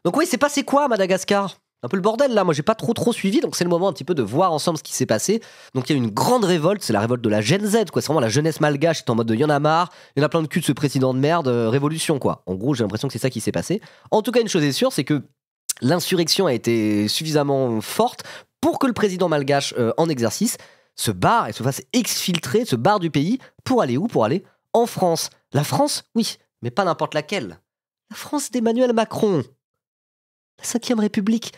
Donc oui, c'est passé quoi à Madagascar? Un peu le bordel là, moi j'ai pas trop suivi, donc c'est le moment un petit peu de voir ensemble ce qui s'est passé. Donc il y a eu une grande révolte, c'est la révolte de la Gen Z, quoi. C'est vraiment la jeunesse malgache, c'est en mode de y en a marre, il y en a plein de cul de ce président de merde, révolution quoi. En gros, j'ai l'impression que c'est ça qui s'est passé. En tout cas, une chose est sûre, c'est que l'insurrection a été suffisamment forte pour que le président malgache en exercice se barre et se fasse exfiltrer, se barre du pays pour aller où? Pour aller en France. La France, oui, mais pas n'importe laquelle. La France d'Emmanuel Macron. La 5ème République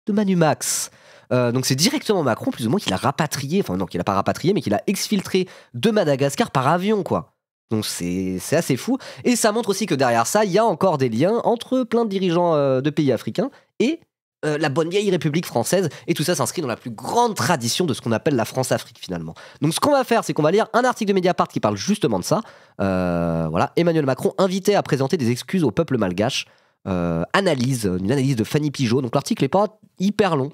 de Manu Max. Donc c'est directement Macron, plus ou moins, qui l'a rapatrié, enfin non, qu'il l'a pas rapatrié, mais qu'il a exfiltré de Madagascar par avion, quoi. Donc c'est assez fou. Et ça montre aussi que derrière ça, il y a encore des liens entre plein de dirigeants de pays africains et la bonne vieille République française. Et tout ça s'inscrit dans la plus grande tradition de ce qu'on appelle la France-Afrique, finalement. Donc ce qu'on va faire, c'est qu'on va lire un article de Mediapart qui parle justement de ça. Voilà, Emmanuel Macron invité à présenter des excuses au peuple malgache. Une analyse de Fanny Pigeot. Donc l'article n'est pas hyper long.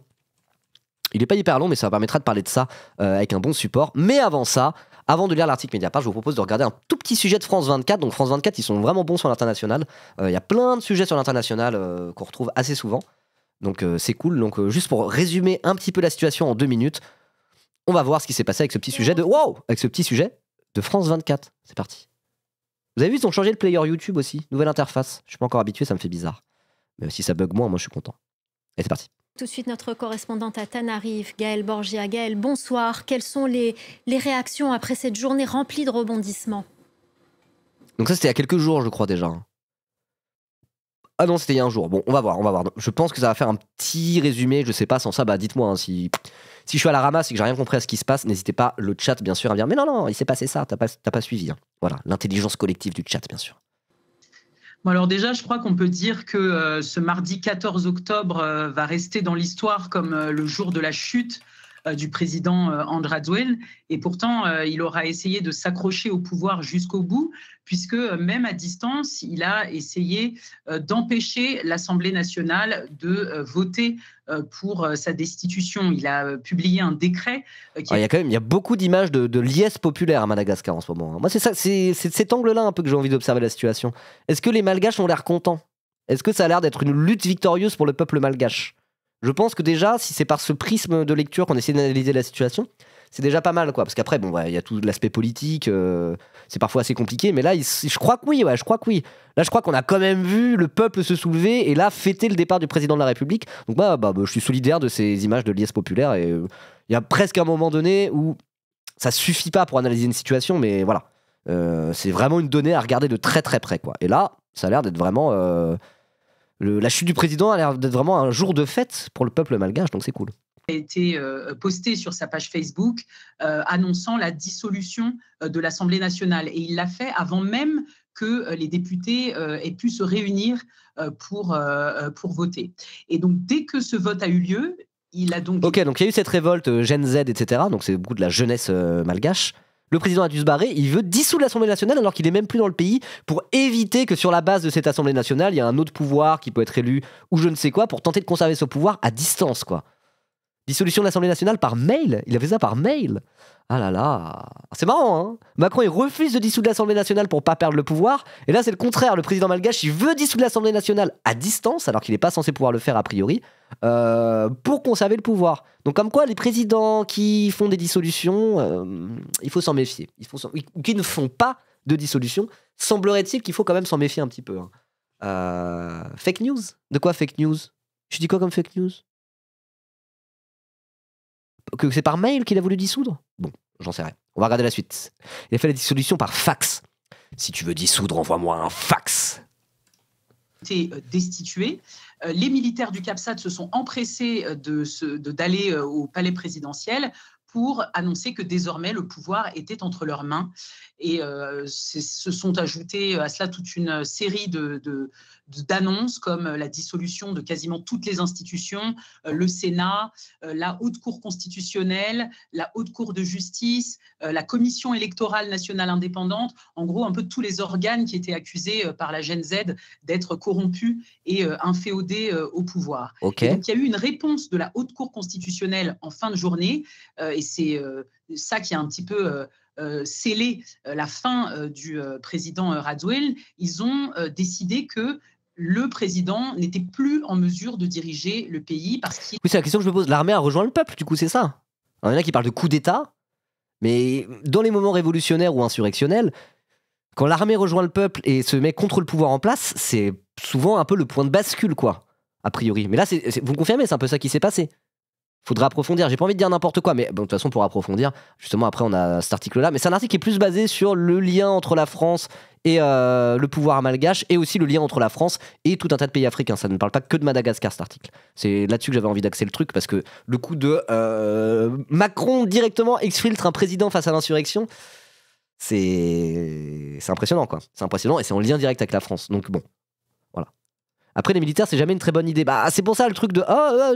Il n'est pas hyper long, mais ça permettra de parler de ça avec un bon support. Mais avant ça, avant de lire l'article Mediapart, je vous propose de regarder un tout petit sujet de France 24. Donc France 24, ils sont vraiment bons sur l'international. Il y a plein de sujets sur l'international qu'on retrouve assez souvent. Donc c'est cool. Donc juste pour résumer un petit peu la situation en 2 minutes, on va voir ce qui s'est passé avec ce petit sujet de... Wow! Avec ce petit sujet de France 24. C'est parti. Vous avez vu, ils ont changé le player YouTube aussi. Nouvelle interface. Je suis pas encore habitué, ça me fait bizarre. Mais si ça bug moins, moi je suis content. Et c'est parti. Tout de suite, notre correspondante à Tenerife, Gaëlle Borgia. Gaëlle, bonsoir. Quelles sont les réactions après cette journée remplie de rebondissements? Donc ça, c'était il y a quelques jours, je crois déjà. Ah non, c'était il y a un jour. Bon, on va voir. Je pense que ça va faire un petit résumé. Je sais pas, sans ça, bah dites-moi hein, si je suis à la ramasse et que j'ai rien compris à ce qui se passe, n'hésitez pas, le chat, bien sûr, à me dire « Mais non, il s'est passé ça, t'as pas suivi. Hein. » Voilà, l'intelligence collective du chat, bien sûr. Bon alors déjà, je crois qu'on peut dire que ce mardi 14 octobre va rester dans l'histoire comme le jour de la chute du président Andry Rajoelina. Et pourtant, il aura essayé de s'accrocher au pouvoir jusqu'au bout, puisque même à distance, il a essayé d'empêcher l'Assemblée nationale de voter pour sa destitution. Il a publié un décret. Il y a beaucoup d'images de liesse populaire à Madagascar en ce moment. Moi, c'est cet angle-là un peu que j'ai envie d'observer la situation. Est-ce que les Malgaches ont l'air contents? Est-ce que ça a l'air d'être une lutte victorieuse pour le peuple malgache? Je pense que déjà, si c'est par ce prisme de lecture qu'on essaie d'analyser la situation, c'est déjà pas mal, quoi. Parce qu'après, bon, il y a tout l'aspect politique, c'est parfois assez compliqué, mais là, je crois que oui. Là, je crois qu'on a quand même vu le peuple se soulever et là, fêter le départ du président de la République. Donc, je suis solidaire de ces images de liesse populaire et il y a presque un moment donné où ça suffit pas pour analyser une situation, mais voilà. C'est vraiment une donnée à regarder de très très près, quoi. Et là, ça a l'air d'être vraiment... la chute du président a l'air d'être vraiment un jour de fête pour le peuple malgache, donc c'est cool. A été posté sur sa page Facebook annonçant la dissolution de l'Assemblée nationale. Et il l'a fait avant même que les députés aient pu se réunir pour voter. Et donc, dès que ce vote a eu lieu, il a donc... Ok, donc il y a eu cette révolte Gen Z, etc. Donc c'est beaucoup de la jeunesse malgache. Le président a dû se barrer, il veut dissoudre l'Assemblée nationale alors qu'il est même plus dans le pays pour éviter que sur la base de cette Assemblée nationale, il y a un autre pouvoir qui peut être élu ou je ne sais quoi pour tenter de conserver ce pouvoir à distance, quoi. Dissolution de l'Assemblée nationale par mail. Il a fait ça par mail. Ah là là. C'est marrant, hein. Macron, il refuse de dissoudre l'Assemblée nationale pour pas perdre le pouvoir. Et là, c'est le contraire. Le président malgache, il veut dissoudre l'Assemblée nationale à distance, alors qu'il n'est pas censé pouvoir le faire a priori, pour conserver le pouvoir. Donc, comme quoi, les présidents qui font des dissolutions, il faut s'en méfier. Ou qui ne font pas de dissolution, semblerait-il qu'il faut quand même s'en méfier un petit peu. Hein. Fake news? De quoi fake news? Je dis quoi comme fake news? Que c'est par mail qu'il a voulu dissoudre? Bon, j'en sais rien. On va regarder la suite. Il a fait la dissolution par fax. Si tu veux dissoudre, envoie-moi un fax. Destitué. Les militaires du CAPSAT se sont empressés d'aller au palais présidentiel pour annoncer que désormais le pouvoir était entre leurs mains. Et se sont ajoutés à cela toute une série d'annonces comme la dissolution de quasiment toutes les institutions, le Sénat, la Haute Cour constitutionnelle, la Haute Cour de justice, la Commission électorale nationale indépendante, en gros un peu tous les organes qui étaient accusés par la Gen Z d'être corrompus et inféodés au pouvoir. Okay. Et donc il y a eu une réponse de la Haute Cour constitutionnelle en fin de journée, et c'est ça qui a un petit peu... scellé la fin du président Rajoelina. Ils ont décidé que le président n'était plus en mesure de diriger le pays parce qu'il... Oui, c'est la question que je me pose. L'armée a rejoint le peuple, du coup, c'est ça. Alors, il y en a qui parlent de coup d'État, mais dans les moments révolutionnaires ou insurrectionnels, quand l'armée rejoint le peuple et se met contre le pouvoir en place, c'est souvent un peu le point de bascule, quoi, a priori. Mais là, vous me confirmez, c'est un peu ça qui s'est passé. Faudra approfondir. J'ai pas envie de dire n'importe quoi, mais bon, de toute façon, pour approfondir, justement, après, on a cet article-là. Mais c'est un article qui est plus basé sur le lien entre la France et le pouvoir malgache, et aussi le lien entre la France et tout un tas de pays africains. Ça ne parle pas que de Madagascar, cet article. C'est là-dessus que j'avais envie d'axer le truc, parce que le coup de Macron directement exfiltre un président face à l'insurrection, c'est impressionnant, quoi. C'est impressionnant, et c'est en lien direct avec la France. Donc bon, voilà. Après, les militaires, c'est jamais une très bonne idée. Bah, c'est pour ça le truc de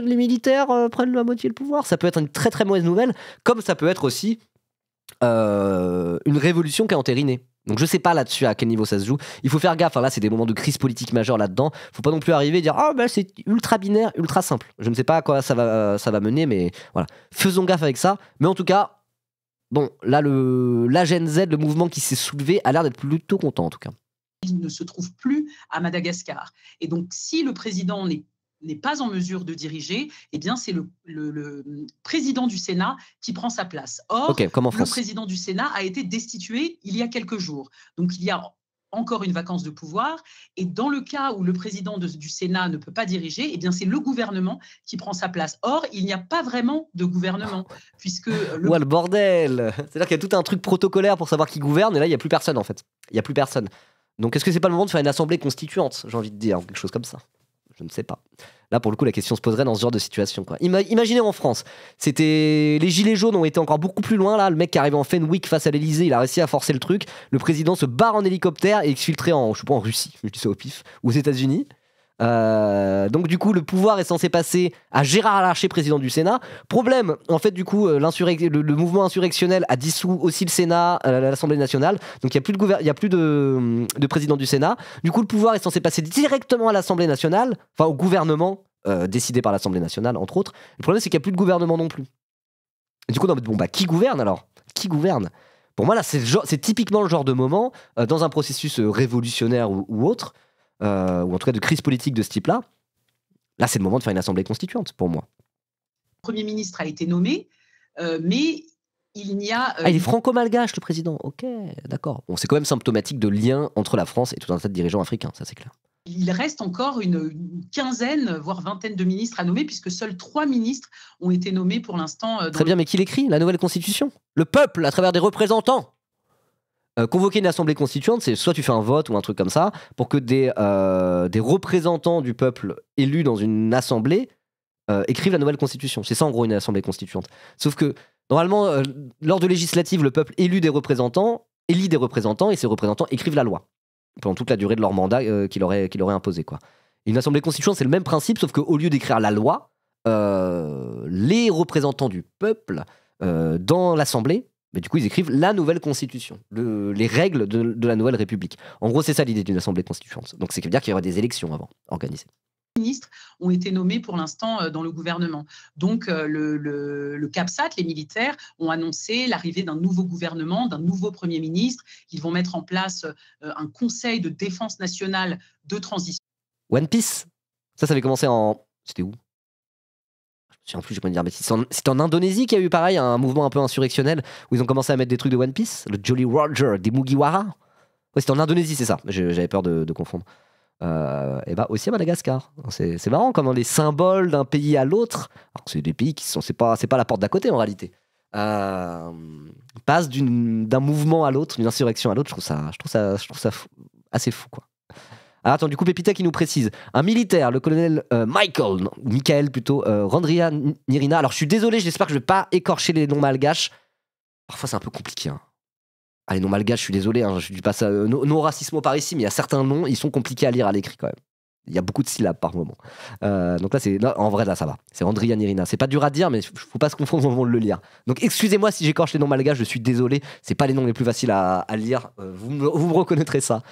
les militaires prennent la moitié le pouvoir. Ça peut être une très très mauvaise nouvelle, comme ça peut être aussi une révolution qui a entériné. Donc je sais pas là-dessus à quel niveau ça se joue. Il faut faire gaffe. Là, c'est des moments de crise politique majeure là-dedans. Faut pas non plus arriver et dire c'est ultra binaire, ultra simple. Je ne sais pas à quoi ça va mener, mais voilà. Faisons gaffe avec ça. Mais en tout cas, bon, là, la Gen Z, le mouvement qui s'est soulevé, a l'air d'être plutôt content en tout cas. Il ne se trouve plus à Madagascar. Et donc, si le président n'est pas en mesure de diriger, eh bien, c'est le président du Sénat qui prend sa place. Or, le président du Sénat a été destitué il y a quelques jours. Donc, il y a encore une vacance de pouvoir. Et dans le cas où le président du Sénat ne peut pas diriger, eh bien, c'est le gouvernement qui prend sa place. Or, il n'y a pas vraiment de gouvernement, puisque... le bordel! C'est-à-dire qu'il y a tout un truc protocolaire pour savoir qui gouverne, et là, il n'y a plus personne, en fait. Il n'y a plus personne. Donc, est-ce que c'est pas le moment de faire une assemblée constituante, j'ai envie de dire, quelque chose comme ça? Je ne sais pas. Là, pour le coup, la question se poserait dans ce genre de situation, quoi. Imaginez en France, les gilets jaunes ont été encore beaucoup plus loin, là. Le mec qui arrive en Fenwick face à l'Elysée, il a réussi à forcer le truc. Le président se barre en hélicoptère et exfiltré en Russie, je dis ça au pif, ou aux États-Unis. Donc du coup le pouvoir est censé passer à Gérard Larcher, président du Sénat. Problème, en fait, du coup le mouvement insurrectionnel a dissous aussi le Sénat, l'Assemblée nationale. Donc il y a plus de président du Sénat. Du coup le pouvoir est censé passer directement à l'Assemblée nationale, enfin au gouvernement décidé par l'Assemblée nationale entre autres. Le problème c'est qu'il n'y a plus de gouvernement non plus. Et du coup qui gouverne alors? Qui gouverne? Pour moi là c'est typiquement le genre de moment dans un processus révolutionnaire ou autre, ou en tout cas de crise politique de ce type-là, là c'est le moment de faire une assemblée constituante pour moi. Le Premier ministre a été nommé, mais il n'y a... il est franco-malgache le président, ok, d'accord. Bon, c'est quand même symptomatique de lien entre la France et tout un tas de dirigeants africains, ça c'est clair. Il reste encore une quinzaine, voire vingtaine de ministres à nommer, puisque seuls 3 ministres ont été nommés pour l'instant. Très bien, mais qui l'écrit? La nouvelle constitution? Le peuple, à travers des représentants. Convoquer une assemblée constituante, c'est soit tu fais un vote ou un truc comme ça, pour que des représentants du peuple élus dans une assemblée écrivent la nouvelle constitution. C'est ça en gros une assemblée constituante. Sauf que normalement, lors de législatives, le peuple élit des représentants, et ces représentants écrivent la loi pendant toute la durée de leur mandat qu'il aurait imposé, quoi. Et une assemblée constituante, c'est le même principe, sauf qu'au lieu d'écrire la loi, les représentants du peuple dans l'assemblée, mais du coup, ils écrivent la nouvelle constitution, les règles de la nouvelle république. En gros, c'est ça l'idée d'une assemblée constituante. Donc, c'est dire qu'il y aura des élections avant, organisées. Les ministres ont été nommés pour l'instant dans le gouvernement. Donc, le CAPSAT, les militaires, ont annoncé l'arrivée d'un nouveau gouvernement, d'un nouveau Premier ministre. Ils vont mettre en place un conseil de défense nationale de transition. One Piece, ça avait commencé en... C'était où? En plus, je peux dire, mais c'est en Indonésie qu'il y a eu pareil un mouvement un peu insurrectionnel où ils ont commencé à mettre des trucs de One Piece, le Jolly Roger des Mugiwara. Ouais, c'était en Indonésie, c'est ça. J'avais peur de confondre. Et bah aussi à Madagascar. C'est marrant comment les symboles d'un pays à l'autre, alors que c'est des pays qui sont, c'est pas la porte d'à côté en réalité, passent d'un mouvement à l'autre, d'une insurrection à l'autre. Je trouve ça assez fou, quoi. Alors attends, du coup, Pépita qui nous précise. Un militaire, le colonel Michael plutôt, Randrianirina. Alors je suis désolé, j'espère que je vais pas écorcher les noms malgaches. Parfois c'est un peu compliqué. Les noms malgaches, je suis désolé, je dis pas ça, non racisme par ici, mais il y a certains noms, ils sont compliqués à lire à l'écrit quand même. Il y a beaucoup de syllabes par moment. Donc là, en vrai, là, ça va. C'est Randrianirina. C'est pas dur à dire, mais faut pas se confondre au moment de le lire. Donc excusez-moi si j'écorche les noms malgaches, je suis désolé. C'est pas les noms les plus faciles à lire. Vous me reconnaîtrez ça.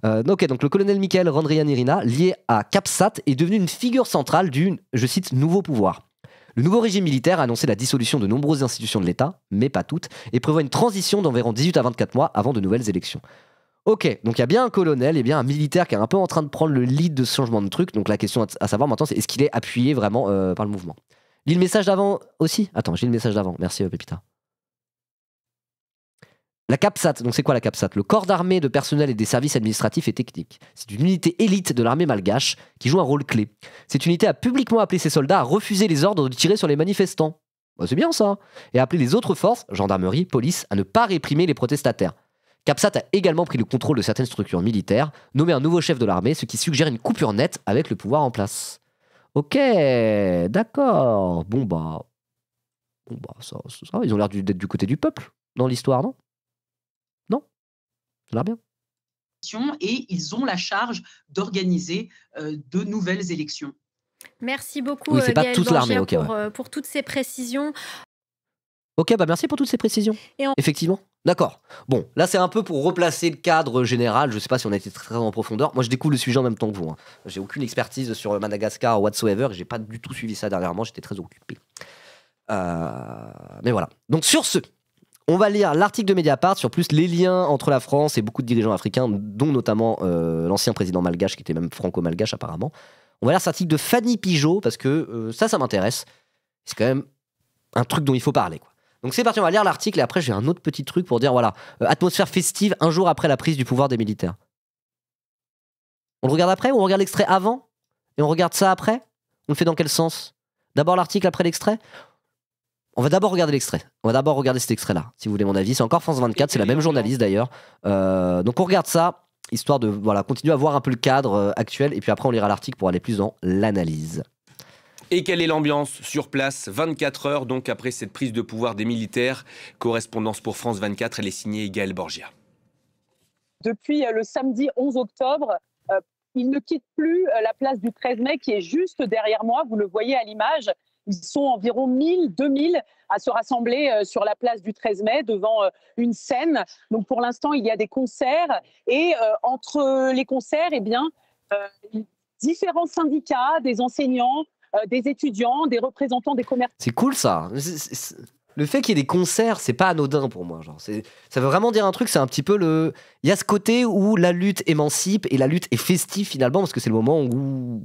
Donc le colonel Michael Randrianirina, lié à CAPSAT, est devenu une figure centrale du, je cite, nouveau pouvoir. Le nouveau régime militaire a annoncé la dissolution de nombreuses institutions de l'État, mais pas toutes, et prévoit une transition d'environ 18 à 24 mois avant de nouvelles élections. Ok, donc il y a bien un colonel et bien un militaire qui est un peu en train de prendre le lead de ce changement de truc. Donc la question à savoir maintenant, c'est est-ce qu'il est appuyé vraiment par le mouvement. Lis le message d'avant aussi. Attends, j'ai le message d'avant. Merci Pépita. La CAPSAT, donc c'est quoi la CAPSAT? Le corps d'armée de personnel et des services administratifs et techniques. C'est une unité élite de l'armée malgache qui joue un rôle clé. Cette unité a publiquement appelé ses soldats à refuser les ordres de tirer sur les manifestants. Bah, c'est bien ça. Et a appelé les autres forces, gendarmerie, police, à ne pas réprimer les protestataires. CAPSAT a également pris le contrôle de certaines structures militaires, nommé un nouveau chef de l'armée, ce qui suggère une coupure nette avec le pouvoir en place. Ok, d'accord. Bon bah, ça, ils ont l'air d'être du côté du peuple dans l'histoire, non? Non, ça a l'air bien. Et ils ont la charge d'organiser de nouvelles élections. Merci beaucoup, Oui, c'est pas Gaël toute l'armée, Borgia, ok, pour toutes ces précisions. Ok, bah merci pour toutes ces précisions. Effectivement. D'accord. Bon, là c'est un peu pour replacer le cadre général. Je sais pas si on a été très, très en profondeur. Moi je découvre le sujet en même temps que vous. Hein. J'ai aucune expertise sur Madagascar whatsoever. J'ai pas du tout suivi ça dernièrement. J'étais très occupé. Mais voilà. Donc sur ce, on va lire l'article de Mediapart sur plus les liens entre la France et beaucoup de dirigeants africains, dont notamment l'ancien président malgache qui était même franco-malgache apparemment. On va lire cet article de Fanny Pigeot parce que ça m'intéresse. C'est quand même un truc dont il faut parler, quoi. Donc c'est parti, on va lire l'article et après j'ai un autre petit truc pour dire voilà, atmosphère festive un jour après la prise du pouvoir des militaires. On le regarde après ou on regarde l'extrait avant et on regarde ça après? On le fait dans quel sens? D'abord l'article après l'extrait? On va d'abord regarder l'extrait. On va d'abord regarder cet extrait-là, si vous voulez mon avis. C'est encore France 24, c'est la même journaliste d'ailleurs. Donc on regarde ça, histoire de continuer à voir un peu le cadre actuel et puis après on lira l'article pour aller plus dans l'analyse. Et quelle est l'ambiance sur place 24 heures donc après cette prise de pouvoir des militaires. Correspondance pour France 24, elle est signée Gaël Borgia. Depuis le samedi 11 octobre, ils ne quittent plus la place du 13 mai qui est juste derrière moi. Vous le voyez à l'image. Ils sont environ 1000, 2000 à se rassembler sur la place du 13 mai devant une scène. Donc pour l'instant, il y a des concerts. Et entre les concerts, eh bien, différents syndicats, des enseignants, des étudiants, des représentants des commerçants. C'est cool ça. Le fait qu'il y ait des concerts, c'est pas anodin pour moi. Genre, ça veut vraiment dire un truc, c'est un petit peu le... Il y a ce côté où la lutte émancipe et la lutte est festive finalement, parce que c'est le moment où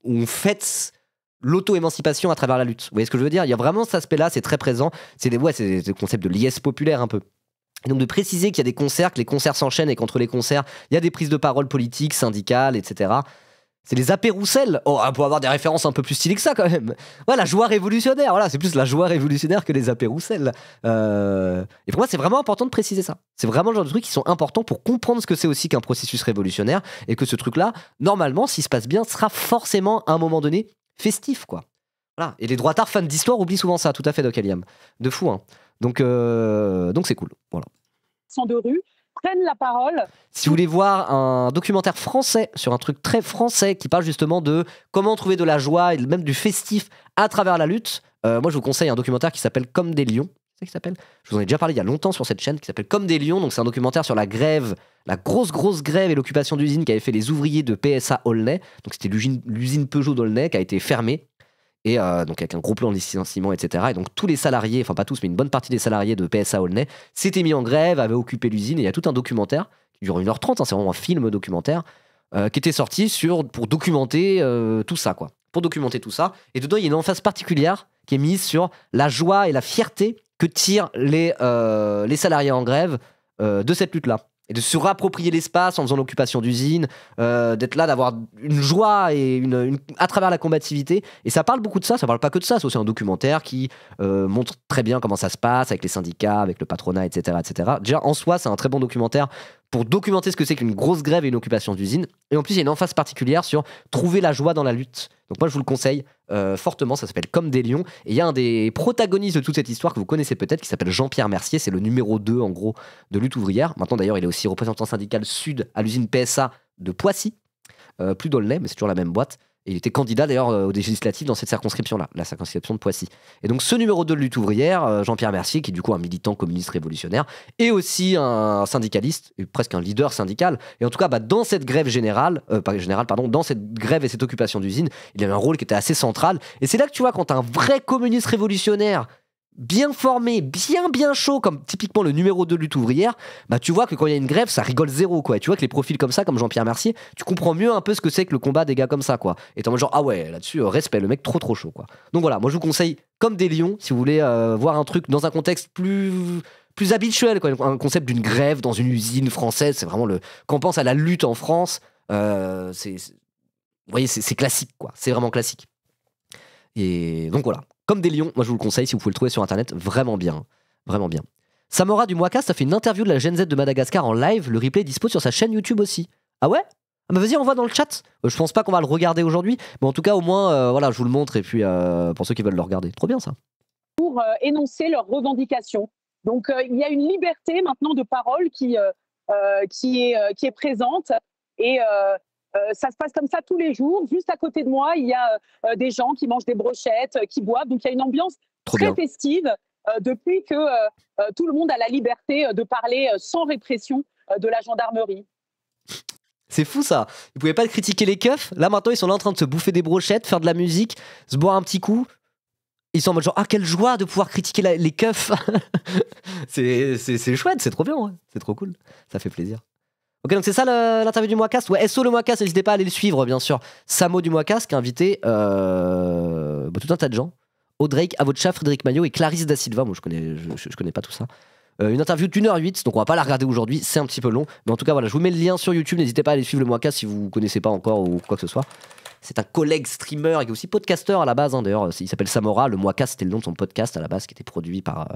on fête l'auto-émancipation à travers la lutte. Vous voyez ce que je veux dire? Il y a vraiment cet aspect-là, c'est très présent. C'est le concept de liesse populaire un peu. Et donc de préciser qu'il y a des concerts, que les concerts s'enchaînent et qu'entre les concerts, il y a des prises de parole politiques, syndicales, etc. C'est les apéroussels. Oh, pour avoir des références un peu plus stylées que ça quand même. Ouais, la joie révolutionnaire. Voilà, c'est plus la joie révolutionnaire que les apéroussels. Et pour moi, c'est vraiment important de préciser ça. C'est vraiment le genre de trucs qui sont importants pour comprendre ce que c'est aussi qu'un processus révolutionnaire et que ce truc-là, normalement, s'il se passe bien, sera forcément à un moment donné festif, quoi. Voilà. Et les droitards fans d'histoire oublient souvent ça. Tout à fait, Doc Eliam. De fou, hein. Donc c'est cool. Voilà. De rue prennent la parole. Si vous voulez voir un documentaire français sur un truc très français qui parle justement de comment trouver de la joie et même du festif à travers la lutte, moi je vous conseille un documentaire qui s'appelle Comme des lions. C'est ça qui s'appelle? Je vous en ai déjà parlé il y a longtemps sur cette chaîne, qui s'appelle Comme des lions. Donc c'est un documentaire sur la grève, la grosse grève et l'occupation d'usine qu'avaient fait les ouvriers de PSA Aulnay. Donc c'était l'usine Peugeot d'Aulnay qui a été fermée. Et donc avec un gros plan de licenciement, etc. Et donc tous les salariés, enfin pas tous, mais une bonne partie des salariés de PSA Aulnay s'étaient mis en grève, avaient occupé l'usine. Et il y a tout un documentaire qui dure 1h30, hein, c'est vraiment un film documentaire, qui était sorti pour documenter tout ça, quoi. Pour documenter tout ça. Et dedans, il y a une emphase particulière qui est mise sur la joie et la fierté que tirent les salariés en grève de cette lutte-là. Et de se réapproprier l'espace en faisant l'occupation d'usine, d'être là, d'avoir une joie et à travers la combativité. Et ça parle beaucoup de ça parle pas que de ça, c'est aussi un documentaire qui montre très bien comment ça se passe avec les syndicats, avec le patronat, etc., etc. Déjà, en soi, c'est un très bon documentaire pour documenter ce que c'est qu'une grosse grève et une occupation d'usine. Et en plus, il y a une emphase particulière sur trouver la joie dans la lutte. Donc moi, je vous le conseille fortement, ça s'appelle Comme des lions. Et il y a un des protagonistes de toute cette histoire que vous connaissez peut-être, qui s'appelle Jean-Pierre Mercier, c'est le numéro 2, en gros, de lutte ouvrière. Maintenant, d'ailleurs, il est aussi représentant syndical sud à l'usine PSA de Poissy. Plus d'Aulnay, mais c'est toujours la même boîte. Et il était candidat d'ailleurs aux législatives dans cette circonscription-là, la circonscription de Poissy. Et donc ce numéro 2 de lutte ouvrière, Jean-Pierre Mercier, qui est du coup un militant communiste révolutionnaire, et aussi un syndicaliste, et presque un leader syndical. Et en tout cas, dans cette grève dans cette grève et cette occupation d'usine, il avait un rôle qui était assez central. Et c'est là que tu vois, quand un vrai communiste révolutionnaire bien formé, bien chaud, comme typiquement le numéro 2 de lutte ouvrière, bah tu vois que quand il y a une grève, ça rigole zéro, quoi. Et tu vois que les profils comme ça, comme Jean-Pierre Mercier, tu comprends mieux un peu ce que c'est que le combat des gars comme ça, quoi. Et t'es en mode genre, ah ouais, là-dessus, respect, le mec trop chaud, quoi. Donc voilà, moi je vous conseille Comme des lions, si vous voulez voir un truc dans un contexte plus habituel, quoi. Un concept d'une grève dans une usine française, c'est vraiment quand on pense à la lutte en France, vous voyez, c'est classique, quoi. C'est vraiment classique. Et donc voilà. Comme des lions, moi je vous le conseille si vous pouvez le trouver sur internet, vraiment bien. Vraiment bien. Samora du Moicast a fait une interview de la Gen Z de Madagascar en live, le replay est dispo sur sa chaîne YouTube aussi. Ah ouais? Ah bah vas-y, on va dans le chat. Je pense pas qu'on va le regarder aujourd'hui, mais en tout cas au moins, voilà, je vous le montre et puis pour ceux qui veulent le regarder. Trop bien ça. Pour énoncer leurs revendications. Donc il y a une liberté maintenant de parole qui est présente et ça se passe comme ça tous les jours. Juste à côté de moi, il y a des gens qui mangent des brochettes, qui boivent. Donc il y a une ambiance très festive depuis que tout le monde a la liberté de parler sans répression de la gendarmerie. C'est fou ça. Ils pouvaient pas critiquer les keufs. Là maintenant ils sont là en train de se bouffer des brochettes, faire de la musique, se boire un petit coup. Ils sont en mode genre ah quelle joie de pouvoir critiquer les keufs. c'est chouette, c'est trop bien, ouais. C'est trop cool. Ça fait plaisir. Ok, donc c'est ça l'interview du Moicast. Ouais, SO le Moicast, n'hésitez pas à aller le suivre, bien sûr. Samo du Moicast qui a invité tout un tas de gens. Audrake, Avocha, Frédéric Maillot et Clarisse Da Silva. Moi, je connais pas tout ça. Une interview d'1h08, donc on va pas la regarder aujourd'hui, c'est un petit peu long. Mais en tout cas, voilà, je vous mets le lien sur YouTube. N'hésitez pas à aller suivre le Moicast si vous connaissez pas encore ou quoi que ce soit. C'est un collègue streamer et aussi podcasteur à la base. Hein, d'ailleurs, il s'appelle Samora. Le Moicast, c'était le nom de son podcast à la base qui était produit par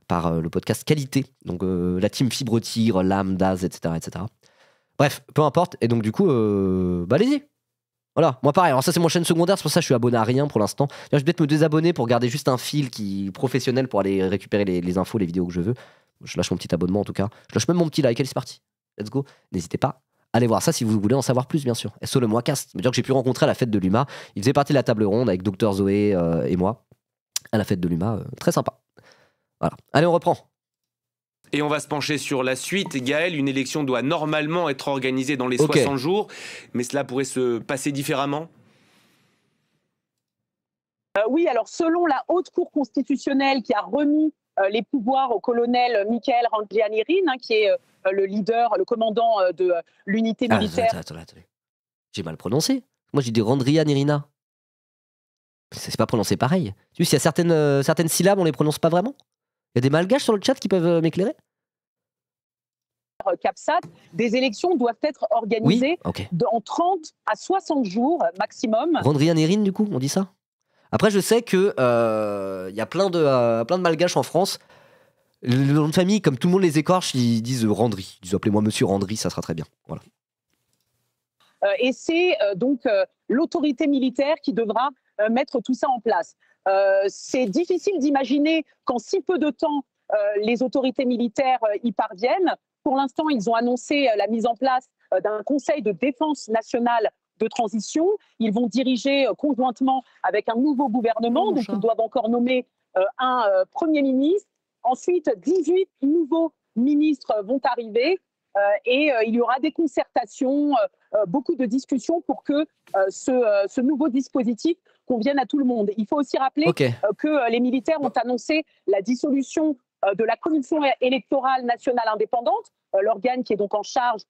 le podcast Qualité. Donc la team Fibre Tigre, Lame, Daz, etc., etc. Bref, peu importe. Et donc, du coup, allez-y. Voilà, moi pareil. Alors, ça, c'est mon chaîne secondaire. C'est pour ça que je suis abonné à rien pour l'instant. Je vais peut-être me désabonner pour garder juste un fil professionnel pour aller récupérer les infos, les vidéos que je veux. Je lâche mon petit abonnement en tout cas. Je lâche même mon petit like. Allez, c'est parti. Let's go. N'hésitez pas. Allez voir ça si vous voulez en savoir plus, bien sûr. SO le Moicast. Me dire que j'ai pu rencontrer à la fête de l'UMA. Il faisait partie de la table ronde avec Dr Zoé et moi à la fête de l'UMA. Très sympa. Voilà. Allez, on reprend. Et on va se pencher sur la suite. Gaël, une élection doit normalement être organisée dans les 60 jours, mais cela pourrait se passer différemment? Oui, alors selon la Haute Cour constitutionnelle qui a remis les pouvoirs au colonel Michael Randrianirina, qui est le leader, le commandant de l'unité militaire. Attends. J'ai mal prononcé. Moi, j'ai dit Randrianirina. C'est pas prononcé pareil. Tu sais, s'il y a certaines syllabes, on les prononce pas vraiment. Il y a des malgaches sur le chat qui peuvent m'éclairer? CAPSAT, des élections doivent être organisées en 30 à 60 jours maximum. Randrianirina, du coup, on dit ça? Après, je sais que y a plein de malgaches en France. Le nom de famille, comme tout le monde les écorche, ils disent Randri. Ils disent appelez-moi Monsieur Randri, ça sera très bien. Voilà. Et c'est donc l'autorité militaire qui devra mettre tout ça en place. C'est difficile d'imaginer qu'en si peu de temps, les autorités militaires y parviennent. Pour l'instant, ils ont annoncé la mise en place d'un conseil de défense nationale de transition. Ils vont diriger conjointement avec un nouveau gouvernement. Donc, ils doivent encore nommer un Premier ministre. Ensuite, 18 nouveaux ministres vont arriver. Et il y aura des concertations, beaucoup de discussions pour que ce nouveau dispositif convienne à tout le monde. Il faut aussi rappeler que les militaires ont annoncé la dissolution de la Commission électorale nationale indépendante, l'organe qui est donc en charge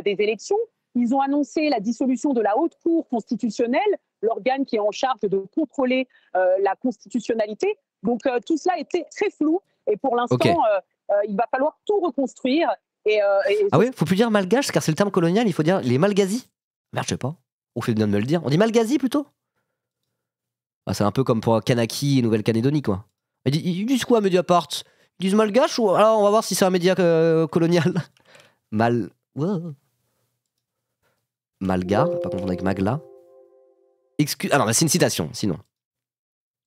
des élections. Ils ont annoncé la dissolution de la Haute Cour constitutionnelle, l'organe qui est en charge de contrôler la constitutionnalité. Donc tout cela était très flou et pour l'instant, il va falloir tout reconstruire. Ah oui, faut plus dire malgache car c'est le terme colonial, il faut dire les malgazis. Merde, je sais pas. On fait bien de me le dire. On dit malgazi plutôt? Ah, c'est un peu comme pour Kanaki et Nouvelle-Calédonie quoi. Ils disent quoi à Mediapart? Ils disent malgache ou alors on va voir si c'est un média colonial. Malga, pas confondre avec Magla. Ah non, c'est une citation sinon.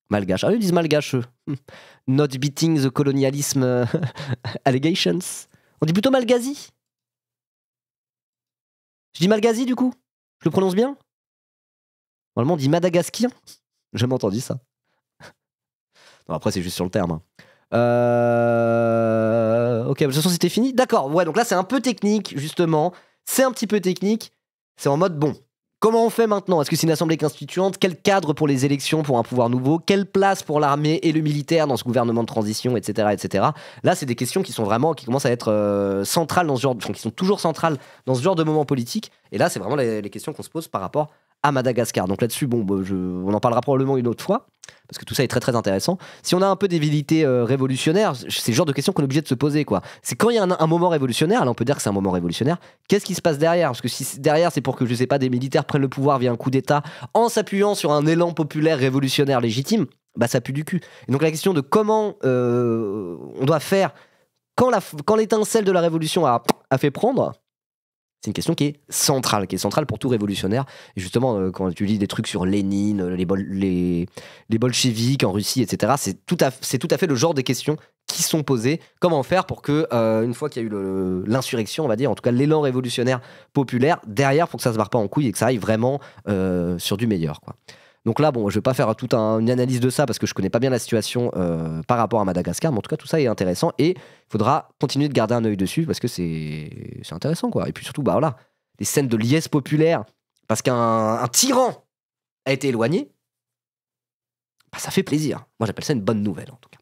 Malgache. Ah, ils disent malgache. Not beating the colonialism allegations. On dit plutôt malgazi. Je dis malgazi du coup? Je le prononce bien? Normalement on dit madagasquien. J'ai jamais entendu ça. Non, après c'est juste sur le terme. Ok, de toute façon c'était fini. D'accord, ouais, donc là c'est un peu technique justement. C'est un petit peu technique. C'est en mode bon. Comment on fait maintenant? Est-ce que c'est une assemblée constituante? Quel cadre pour les élections pour un pouvoir nouveau? Quelle place pour l'armée et le militaire dans ce gouvernement de transition, etc., etc. Là, c'est des questions qui commencent à être centrales dans ce genre, qui sont toujours centrales dans ce genre de moment politique. Et là, c'est vraiment les questions qu'on se pose par rapport à Madagascar. Donc là-dessus, on en parlera probablement une autre fois, parce que tout ça est très très intéressant. Si on a un peu des velléités révolutionnaires, c'est le genre de questions qu'on est obligé de se poser, quoi. C'est quand il y a un moment révolutionnaire, là on peut dire que c'est un moment révolutionnaire, qu'est-ce qui se passe derrière? Parce que si derrière c'est pour que, je sais pas, des militaires prennent le pouvoir via un coup d'État en s'appuyant sur un élan populaire révolutionnaire légitime, bah ça pue du cul. Et donc la question de comment on doit faire quand l'étincelle de la révolution a fait prendre, c'est une question qui est centrale pour tout révolutionnaire. Et justement, quand tu lis des trucs sur Lénine, les bolcheviks en Russie, etc., c'est tout à fait le genre des questions qui sont posées. Comment faire pour que, une fois qu'il y a eu l'insurrection, on va dire, en tout cas l'élan révolutionnaire populaire, derrière, pour que ça se barre pas en couille et que ça aille vraiment sur du meilleur, quoi. Donc là, bon, je vais pas faire toute une analyse de ça parce que je connais pas bien la situation par rapport à Madagascar, mais en tout cas, tout ça est intéressant et il faudra continuer de garder un œil dessus parce que c'est intéressant, quoi. Et puis surtout, bah voilà, les scènes de liesse populaire parce qu'un tyran a été éloigné, bah, ça fait plaisir. Moi, j'appelle ça une bonne nouvelle, en tout cas.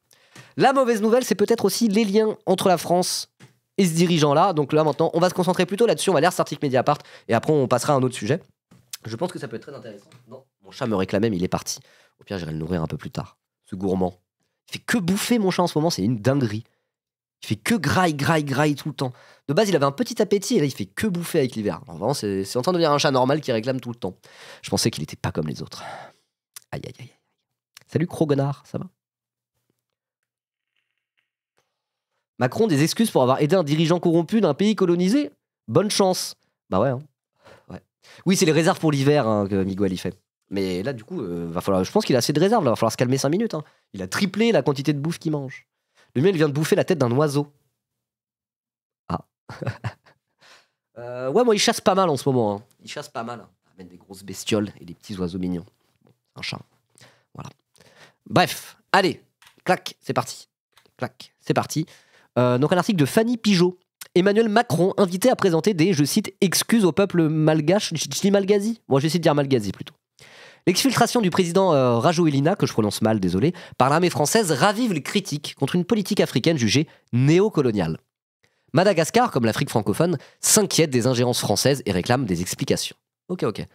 La mauvaise nouvelle, c'est peut-être aussi les liens entre la France et ce dirigeant-là. Donc là, maintenant, on va se concentrer plutôt là-dessus. On va lire cet article Mediapart et après, on passera à un autre sujet. Je pense que ça peut être très intéressant. Non, mon chat me réclamait, mais il est parti. Au pire, j'irai le nourrir un peu plus tard. Ce gourmand. Il fait que bouffer, mon chat, en ce moment, c'est une dinguerie. Il fait que graille tout le temps. De base, il avait un petit appétit et là, il fait que bouffer avec l'hiver. Alors, vraiment, c'est en train de devenir un chat normal qui réclame tout le temps. Je pensais qu'il était pas comme les autres. Aïe, aïe, aïe. Salut, Crogonard, ça va? Macron, des excuses pour avoir aidé un dirigeant corrompu d'un pays colonisé? Bonne chance. Bah ouais, hein. Oui, c'est les réserves pour l'hiver que Miguel y fait. Mais là, du coup, va falloir. Je pense qu'il a assez de réserves. Là, va falloir se calmer 5 minutes. Hein. Il a triplé la quantité de bouffe qu'il mange. Le mien, il vient de bouffer la tête d'un oiseau. Ah. Ouais, moi, il chasse pas mal en ce moment. Hein. Il chasse pas mal. Il amène des grosses bestioles et des petits oiseaux mignons. Un chat. Voilà. Bref, allez, clac, c'est parti. Clac, c'est parti. Donc, un article de Fanny Pigeot. Emmanuel Macron invité à présenter des, je cite, excuses au peuple malgache. Je dis malgazi? Moi, j'essaie de dire malgazi plutôt. L'exfiltration du président Rajoelina, que je prononce mal, désolé, par l'armée française ravive les critiques contre une politique africaine jugée néocoloniale. Madagascar, comme l'Afrique francophone, s'inquiète des ingérences françaises et réclame des explications. Ok.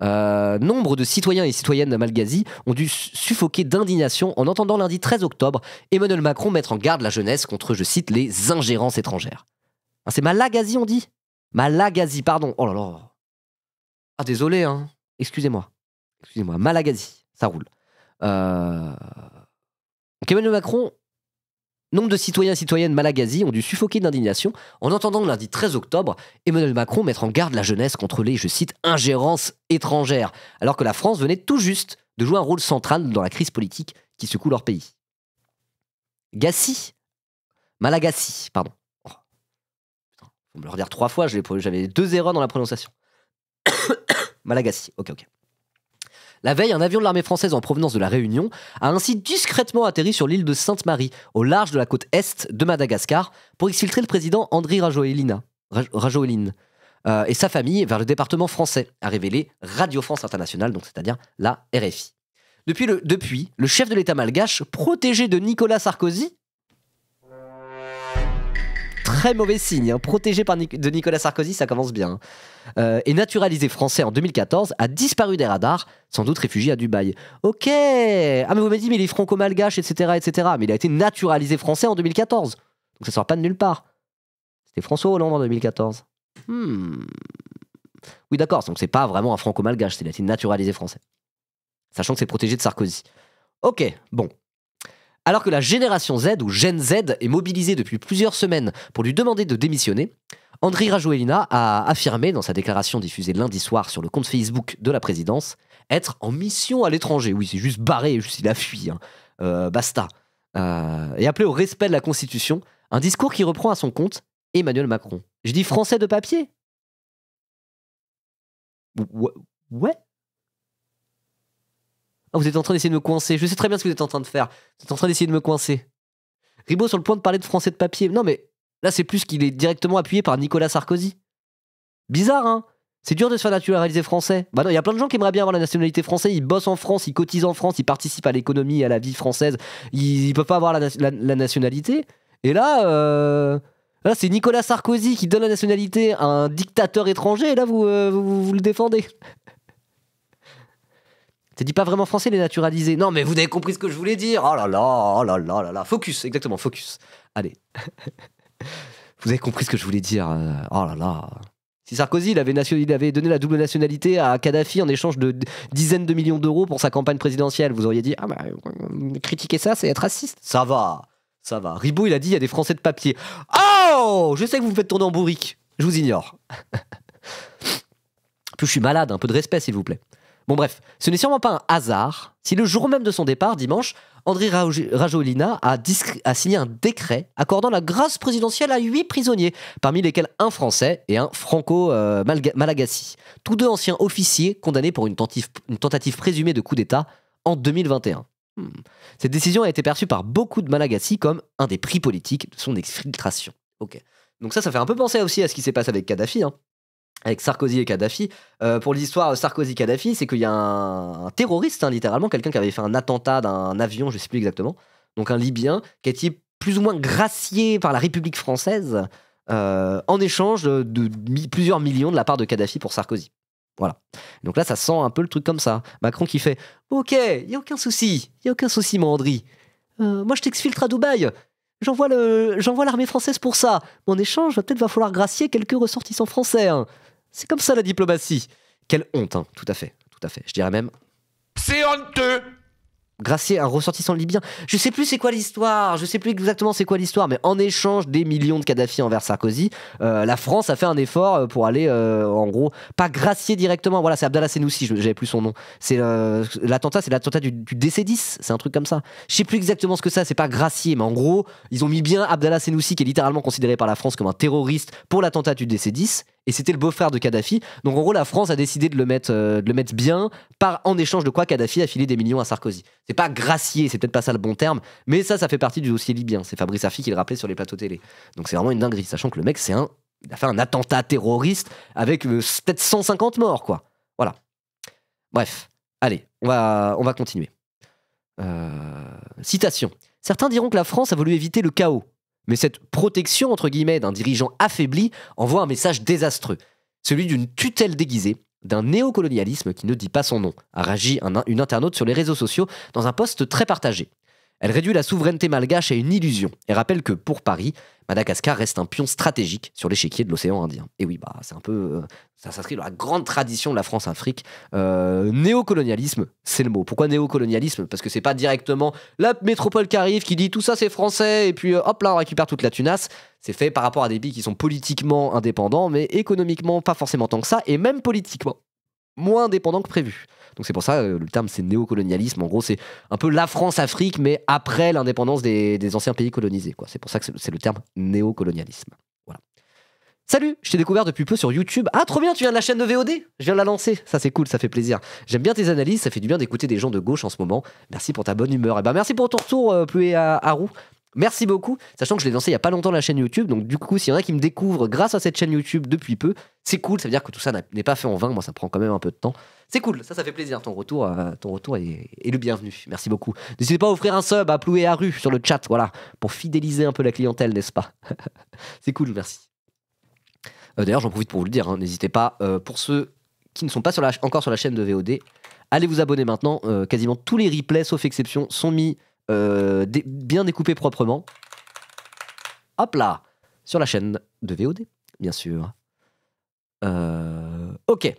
Nombre de citoyens et citoyennes malgasis ont dû suffoquer d'indignation en entendant lundi 13 octobre Emmanuel Macron mettre en garde la jeunesse contre, je cite, les ingérences étrangères. Ah, c'est Malagasy, on dit? Malagasy, pardon. Oh là là. Ah, désolé, hein. Excusez-moi, Malagasy, ça roule. Donc Emmanuel Macron, nombre de citoyens et citoyennes Malagasy ont dû suffoquer d'indignation en entendant le lundi 13 octobre Emmanuel Macron mettre en garde la jeunesse contre les, je cite, ingérences étrangères, alors que la France venait tout juste de jouer un rôle central dans la crise politique qui secoue leur pays. Malagasy, pardon. On me le redire 3 fois, j'avais 2 erreurs dans la prononciation. Malagasy, ok. La veille, un avion de l'armée française en provenance de la Réunion a ainsi discrètement atterri sur l'île de Sainte-Marie, au large de la côte est de Madagascar, pour exfiltrer le président Andry Rajoelina et sa famille vers le département français, a révélé Radio France Internationale, donc c'est-à-dire la RFI. Depuis, le chef de l'État malgache, protégé de Nicolas Sarkozy, très mauvais signe, hein. Protégé de Nicolas Sarkozy, ça commence bien. Et naturalisé français en 2014, a disparu des radars, sans doute réfugié à Dubaï. Ok. Ah mais vous m'avez dit, mais il est franco-malgache, etc. Mais il a été naturalisé français en 2014. Donc ça sort pas de nulle part. C'était François Hollande en 2014. Oui d'accord, donc c'est pas vraiment un franco-malgache, il a été naturalisé français. Sachant que c'est protégé de Sarkozy. Ok, bon. Alors que la génération Z, ou Gen Z, est mobilisée depuis plusieurs semaines pour lui demander de démissionner, Andry Rajoelina a affirmé dans sa déclaration diffusée lundi soir sur le compte Facebook de la présidence être en mission à l'étranger. Oui, c'est juste barré, il a fui. Hein. Basta. Et appelé au respect de la Constitution, un discours qui reprend à son compte Emmanuel Macron. Je dis français de papier? Ouais. Ah, vous êtes en train d'essayer de me coincer. Je sais très bien ce que vous êtes en train de faire. Vous êtes en train d'essayer de me coincer. Ribot sur le point de parler de français de papier. Non mais là c'est plus qu'il est directement appuyé par Nicolas Sarkozy. Bizarre, hein? C'est dur de se faire naturaliser français. Bah non, il y a plein de gens qui aimeraient bien avoir la nationalité française, ils bossent en France, ils cotisent en France, ils participent à l'économie et à la vie française, ils peuvent pas avoir la nationalité. Et là, c'est Nicolas Sarkozy qui donne la nationalité à un dictateur étranger, et là, vous le défendez. T'as dit pas vraiment français, les naturalisés. Non, mais vous avez compris ce que je voulais dire. Oh là là, oh là là là là. Focus, exactement, focus. Allez. Vous avez compris ce que je voulais dire. Oh là là. Si Sarkozy il avait donné la double nationalité à Kadhafi en échange de dizaines de millions d'euros pour sa campagne présidentielle, vous auriez dit critiquer ça, c'est être raciste. Ça va. Ribot, il a dit il y a des Français de papier. Oh, je sais que vous me faites tourner en bourrique. Je vous ignore. Plus je suis malade, un peu de respect s'il vous plaît. Bon bref, ce n'est sûrement pas un hasard si le jour même de son départ, dimanche, Andry Rajoelina a signé un décret accordant la grâce présidentielle à 8 prisonniers, parmi lesquels un Français et un Franco-Malagasy, tous deux anciens officiers condamnés pour une tentative présumée de coup d'État en 2021. Cette décision a été perçue par beaucoup de Malagasy comme un des prix politiques de son exfiltration. Ok. Donc ça fait un peu penser aussi à ce qui s'est passé avec Kadhafi, avec Sarkozy et Kadhafi. Pour l'histoire Sarkozy-Kadhafi, c'est qu'il y a un terroriste, littéralement, quelqu'un qui avait fait un attentat d'un avion, je ne sais plus exactement, donc un Libyen, qui a été plus ou moins gracié par la République française en échange de plusieurs millions de la part de Kadhafi pour Sarkozy. Voilà. Donc là, ça sent un peu le truc comme ça. Macron qui fait « Ok, il n'y a aucun souci, mon Andry. Moi, je t'exfiltre à Dubaï. J'envoie l'armée française pour ça. Mais en échange, peut-être va falloir gracier quelques ressortissants français. C'est comme ça la diplomatie. » Quelle honte, tout à fait. Je dirais même... C'est honteux. Gracier un ressortissant libyen. Je sais plus c'est quoi l'histoire, mais en échange des millions de Kadhafi envers Sarkozy, la France a fait un effort pour aller, en gros, pas gracier directement. Voilà, c'est Abdallah Senoussi, j'avais plus son nom. C'est l'attentat du DC-10, c'est un truc comme ça. Je sais plus exactement ce que c'est pas gracier, mais en gros, ils ont mis bien Abdallah Senoussi, qui est littéralement considéré par la France comme un terroriste pour l'attentat du DC-10. Et c'était le beau-frère de Kadhafi. Donc en gros, la France a décidé de le mettre bien, en échange de quoi Kadhafi a filé des millions à Sarkozy. C'est pas gracier, c'est peut-être pas ça le bon terme, mais ça fait partie du dossier libyen. C'est Fabrice Arfi qui le rappelait sur les plateaux télé. Donc c'est vraiment une dinguerie, sachant que le mec, il a fait un attentat terroriste avec peut-être 150 morts, quoi. Voilà. Bref, allez, on va continuer. Citation. Certains diront que la France a voulu éviter le chaos. Mais cette protection, entre guillemets, d'un dirigeant affaibli envoie un message désastreux. Celui d'une tutelle déguisée, d'un néocolonialisme qui ne dit pas son nom, a réagi une internaute sur les réseaux sociaux dans un post très partagé. Elle réduit la souveraineté malgache à une illusion et rappelle que, pour Paris, Madagascar reste un pion stratégique sur l'échiquier de l'océan Indien. Et oui, c'est un peu... ça s'inscrit dans la grande tradition de la France-Afrique. Néocolonialisme, c'est le mot. Pourquoi néocolonialisme ? Parce que c'est pas directement la métropole qui arrive, qui dit tout ça c'est français, et puis hop là on récupère toute la tunasse. C'est fait par rapport à des pays qui sont politiquement indépendants, mais économiquement pas forcément tant que ça, et même politiquement moins indépendants que prévu. Donc c'est pour ça, le terme c'est néocolonialisme. En gros, c'est un peu la France-Afrique, mais après l'indépendance des anciens pays colonisés, quoi. C'est pour ça que c'est le terme néocolonialisme. Voilà. Salut, je t'ai découvert depuis peu sur YouTube. Ah, trop bien, tu viens de la chaîne de VOD ? Je viens de la lancer. Ça, c'est cool, ça fait plaisir. J'aime bien tes analyses, ça fait du bien d'écouter des gens de gauche en ce moment. Merci pour ta bonne humeur. Et merci pour ton retour, Plué à roue. Merci beaucoup, sachant que je l'ai lancé il y a pas longtemps la chaîne YouTube, donc du coup s'il y en a qui me découvrent grâce à cette chaîne YouTube depuis peu, c'est cool, ça veut dire que tout ça n'est pas fait en vain, moi ça prend quand même un peu de temps. C'est cool, ça fait plaisir, ton retour est le bienvenu, merci beaucoup. N'hésitez pas à offrir un sub à Ploué à rue sur le chat, voilà, pour fidéliser un peu la clientèle, n'est-ce pas? C'est cool, merci. D'ailleurs j'en profite pour vous le dire, n'hésitez pas, pour ceux qui ne sont pas encore sur la chaîne de VOD, allez vous abonner maintenant, quasiment tous les replays sauf exception sont mis bien découpé proprement, hop là, sur la chaîne de VOD, bien sûr. Ok,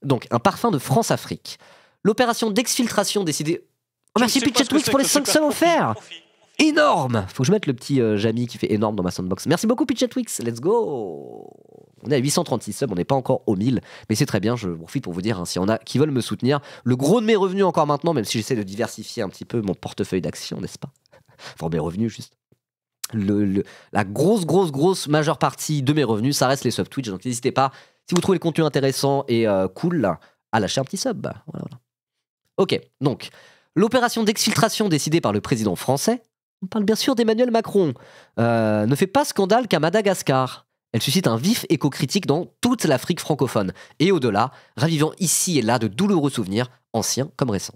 donc un parfum de France-Afrique. L'opération d'exfiltration décidée... Oh, merci Pitchetwix pour les 5 subs offerts. Énorme. Faut que je mette le petit Jamy qui fait énorme dans ma soundbox. Merci beaucoup Pitchetwix, let's go. On est à 836 subs, on n'est pas encore aux 1000, mais c'est très bien, je profite pour vous dire, s'il y en a qui veulent me soutenir, le gros de mes revenus encore maintenant, même si j'essaie de diversifier un petit peu mon portefeuille d'actions, n'est-ce pas? Enfin, mes revenus, juste. La grosse majeure partie de mes revenus, ça reste les subs Twitch, donc n'hésitez pas, si vous trouvez le contenu intéressant et cool, à lâcher un petit sub. Voilà. Ok, donc, l'opération d'exfiltration décidée par le président français, on parle bien sûr d'Emmanuel Macron, ne fait pas scandale qu'à Madagascar. Elle suscite un vif écho critique dans toute l'Afrique francophone, et au-delà, ravivant ici et là de douloureux souvenirs, anciens comme récents.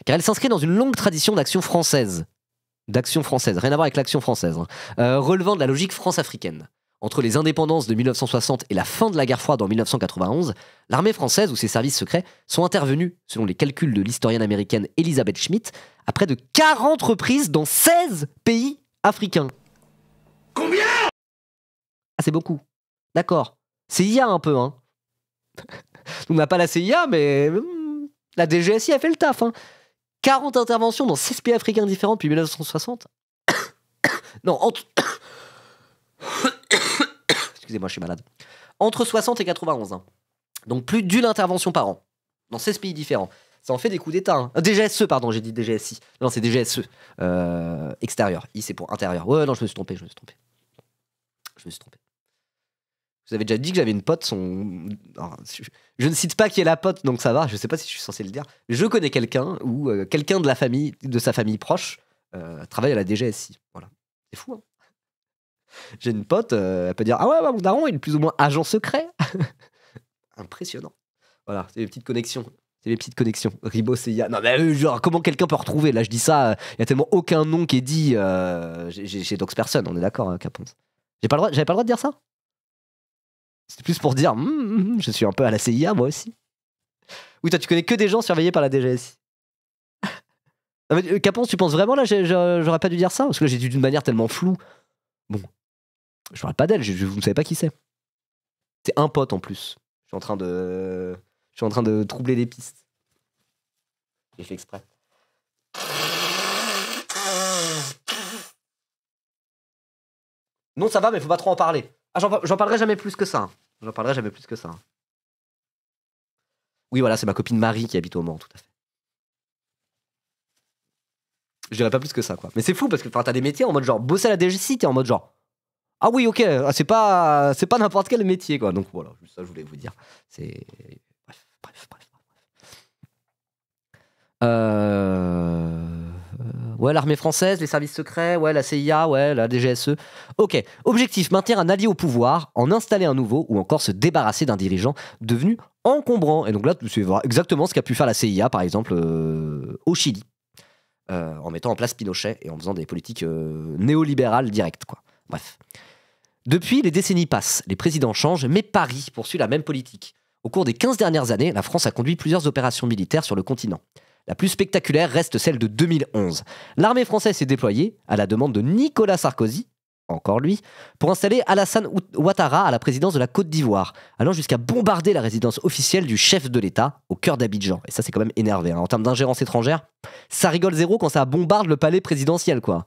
Car elle s'inscrit dans une longue tradition d'action française, rien à voir avec l'action française, relevant de la logique france-africaine. Entre les indépendances de 1960 et la fin de la guerre froide en 1991, l'armée française ou ses services secrets sont intervenus, selon les calculs de l'historienne américaine Elizabeth Schmidt, à près de 40 reprises dans 16 pays africains. Combien ? Ah, c'est beaucoup. D'accord. CIA un peu, hein. On n'a pas la CIA, mais la DGSI a fait le taf, hein. 40 interventions dans 16 pays africains différents depuis 1960. Non, excusez-moi, je suis malade. Entre 60 et 91. Hein. Donc plus d'une intervention par an. Dans 16 pays différents. Ça en fait des coups d'État. Hein. DGSE, pardon, j'ai dit DGSI. Non, c'est DGSE. Extérieur. I, c'est pour intérieur. Ouais, non, je me suis trompé. Vous avez déjà dit que j'avais une pote, Alors, je ne cite pas qui est la pote, donc ça va, je sais pas si je suis censé le dire. Je connais quelqu'un, ou quelqu'un de sa famille proche, travaille à la DGSI. Voilà. C'est fou, hein. J'ai une pote, elle peut dire « Ah ouais, mon daron, il est plus ou moins agent secret !» Impressionnant. Voilà, c'est les petites connexions. Ribo, CIA. Non mais genre, comment quelqu'un peut retrouver ? Là, je dis ça, il y a tellement aucun nom qui est dit chez Dox Person, on est d'accord, hein, Capons. J'avais pas le droit de dire ça ? C'était plus pour dire je suis un peu à la CIA, moi aussi. Oui, toi, tu connais que des gens surveillés par la DGSI. Capons, tu penses vraiment là, j'aurais pas dû dire ça ? Parce que là, j'ai dit d'une manière tellement floue. Bon, je parle pas d'elle, vous ne savez pas qui c'est. C'est un pote en plus. Je suis en train de troubler les pistes. J'ai fait exprès. Non, ça va, mais faut pas trop en parler. Ah, j'en parlerai jamais plus que ça. Oui, voilà, c'est ma copine Marie qui habite au Mans, tout à fait. Je dirais pas plus que ça, quoi. Mais c'est fou parce que t'as des métiers en mode genre bosser à la DGSI, t'es en mode genre ah oui, ok, c'est pas n'importe quel métier, quoi. Donc voilà, juste ça, je voulais vous dire. C'est bref. Ouais, l'armée française, les services secrets, ouais, la CIA, ouais, la DGSE. Ok, objectif, maintenir un allié au pouvoir, en installer un nouveau ou encore se débarrasser d'un dirigeant devenu encombrant. Et donc là, c'est exactement ce qu'a pu faire la CIA, par exemple, au Chili, en mettant en place Pinochet et en faisant des politiques néolibérales directes, quoi. Bref. Depuis, les décennies passent, les présidents changent, mais Paris poursuit la même politique. Au cours des 15 dernières années, la France a conduit plusieurs opérations militaires sur le continent. La plus spectaculaire reste celle de 2011. L'armée française s'est déployée, à la demande de Nicolas Sarkozy, encore lui, pour installer Alassane Ouattara à la présidence de la Côte d'Ivoire, allant jusqu'à bombarder la résidence officielle du chef de l'État au cœur d'Abidjan. Et ça, c'est quand même énervé. Hein. En termes d'ingérence étrangère, ça rigole zéro quand ça bombarde le palais présidentiel, quoi.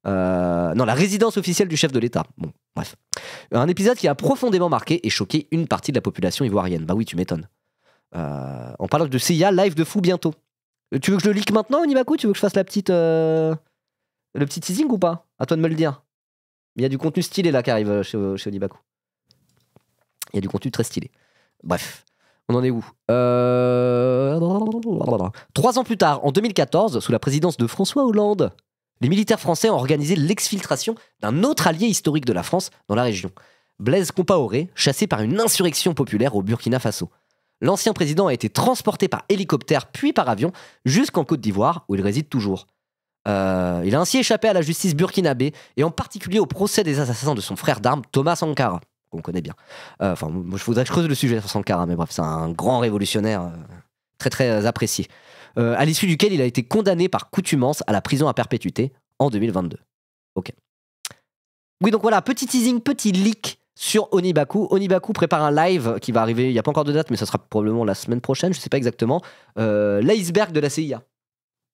Non, la résidence officielle du chef de l'État. Bon, bref. Un épisode qui a profondément marqué et choqué une partie de la population ivoirienne. Bah oui, tu m'étonnes. On parle de CIA, live de fou bientôt. Tu veux que je le leak maintenant, Onibaku ? Tu veux que je fasse le petit teasing ou pas ? À toi de me le dire. Il y a du contenu stylé là qui arrive chez Onibaku. Il y a du contenu très stylé. Bref, on en est où ? 3 ans plus tard, en 2014, sous la présidence de François Hollande, les militaires français ont organisé l'exfiltration d'un autre allié historique de la France dans la région. Blaise Compaoré, chassé par une insurrection populaire au Burkina Faso. L'ancien président a été transporté par hélicoptère puis par avion jusqu'en Côte d'Ivoire, où il réside toujours. Il a ainsi échappé à la justice burkinabé et en particulier au procès des assassins de son frère d'armes, Thomas Sankara, qu'on connaît bien. Moi, je voudrais que je creuse le sujet sur Sankara, mais bref, c'est un grand révolutionnaire très très apprécié. À l'issue duquel il a été condamné par contumace à la prison à perpétuité en 2022. Ok. Oui, donc voilà, petit teasing, petit leak sur Onibaku. Onibaku prépare un live qui va arriver, il n'y a pas encore de date, mais ça sera probablement la semaine prochaine, je ne sais pas exactement. L'iceberg de la CIA.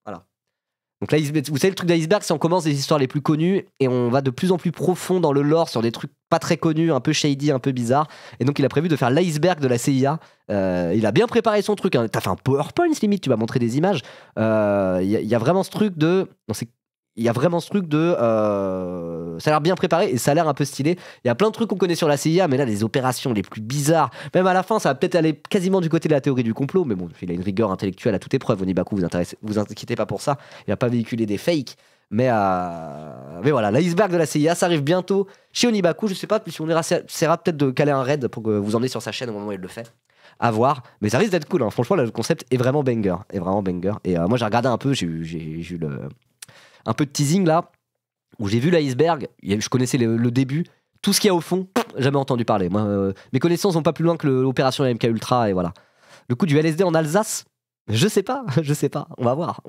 Voilà. Donc vous savez, le truc d'iceberg, c'est on commence des histoires les plus connues et on va de plus en plus profond dans le lore sur des trucs pas très connus, un peu shady, un peu bizarre. Et donc il a prévu de faire l'iceberg de la CIA. Il a bien préparé son truc. Hein. T'as fait un PowerPoint limite, tu vas montrer des images. Il y a vraiment ce truc de... ça a l'air bien préparé et ça a l'air un peu stylé. Il y a plein de trucs qu'on connaît sur la CIA, mais là, les opérations les plus bizarres, même à la fin, ça va peut-être aller quasiment du côté de la théorie du complot, mais bon, il a une rigueur intellectuelle à toute épreuve. Onibaku, vous inquiétez pas pour ça. Il va pas véhiculer des fakes. Mais voilà, l'iceberg de la CIA, ça arrive bientôt chez Onibaku. Je sais pas si on essaiera peut-être de caler un raid pour que vous emmenez sur sa chaîne au moment où il le fait. À voir. Mais ça risque d'être cool. Hein. Franchement, là, le concept est vraiment banger. Et moi, j'ai regardé un peu. J'ai eu un peu de teasing là, où j'ai vu l'iceberg. Je connaissais le début. Tout ce qu'il y a au fond, jamais entendu parler. Moi, mes connaissances vont pas plus loin que l'opération MK Ultra. Et voilà. Le coup du LSD en Alsace. Je sais pas, on va voir.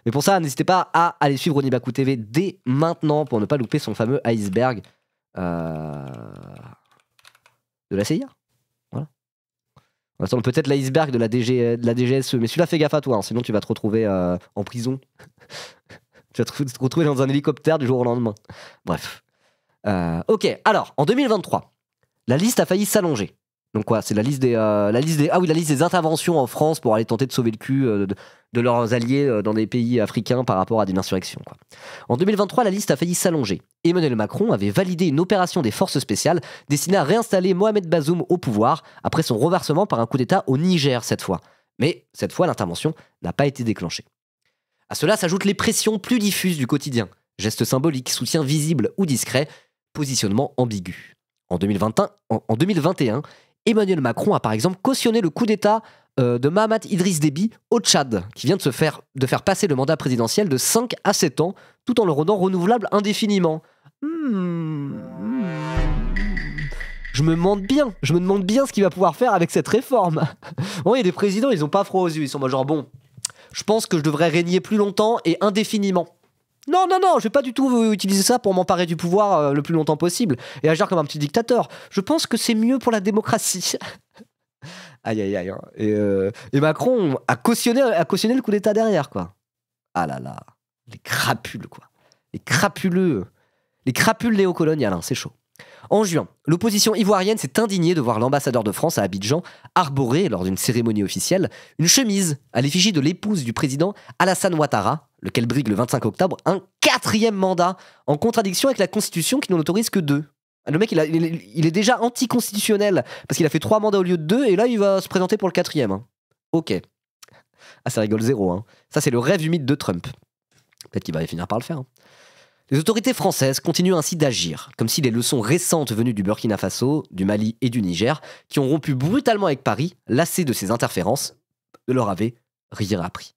Mais pour ça, n'hésitez pas à aller suivre Onibaku TV dès maintenant pour ne pas louper son fameux iceberg de la CIA. Voilà. On attend peut-être l'iceberg de la DGSE, mais celui-là, fais gaffe à toi, hein, sinon tu vas te retrouver en prison. Tu vas te retrouver dans un hélicoptère du jour au lendemain. Bref. Ok, alors, en 2023, la liste a failli s'allonger. Donc quoi, c'est la liste des interventions en France pour aller tenter de sauver le cul de leurs alliés dans des pays africains par rapport à des insurrections. Quoi. En 2023, la liste a failli s'allonger. Emmanuel Macron avait validé une opération des forces spéciales destinée à réinstaller Mohamed Bazoum au pouvoir après son renversement par un coup d'État au Niger cette fois. Mais cette fois, l'intervention n'a pas été déclenchée. À cela s'ajoutent les pressions plus diffuses du quotidien. Gestes symboliques, soutien visible ou discret, positionnement ambigu. En 2021, Emmanuel Macron a par exemple cautionné le coup d'État de Mahamat Idriss Déby au Tchad, qui vient de faire passer le mandat présidentiel de 5 à 7 ans, tout en le rendant renouvelable indéfiniment. Je me demande bien ce qu'il va pouvoir faire avec cette réforme. Bon, il y a des présidents, ils ont pas froid aux yeux, ils sont genre bon, je pense que je devrais régner plus longtemps et indéfiniment. Non, je vais pas du tout utiliser ça pour m'emparer du pouvoir le plus longtemps possible et agir comme un petit dictateur. Je pense que c'est mieux pour la démocratie. Aïe. Hein. Et Macron a cautionné le coup d'État derrière, quoi. Ah là là, les crapules, quoi. Les crapules néocoloniales, hein, c'est chaud. En juin, l'opposition ivoirienne s'est indignée de voir l'ambassadeur de France à Abidjan arborer, lors d'une cérémonie officielle, une chemise à l'effigie de l'épouse du président Alassane Ouattara, lequel brigue le 25 octobre un 4e mandat, en contradiction avec la Constitution qui n'en autorise que 2. Le mec, il est déjà anticonstitutionnel, parce qu'il a fait 3 mandats au lieu de 2, et là, il va se présenter pour le 4e. Hein. Ok. Ah, ça rigole zéro. Hein. Ça, c'est le rêve humide de Trump. Peut-être qu'il va finir par le faire. Hein. Les autorités françaises continuent ainsi d'agir, comme si les leçons récentes venues du Burkina Faso, du Mali et du Niger, qui ont rompu brutalement avec Paris, lassés de ces interférences, ne leur avaient rien appris.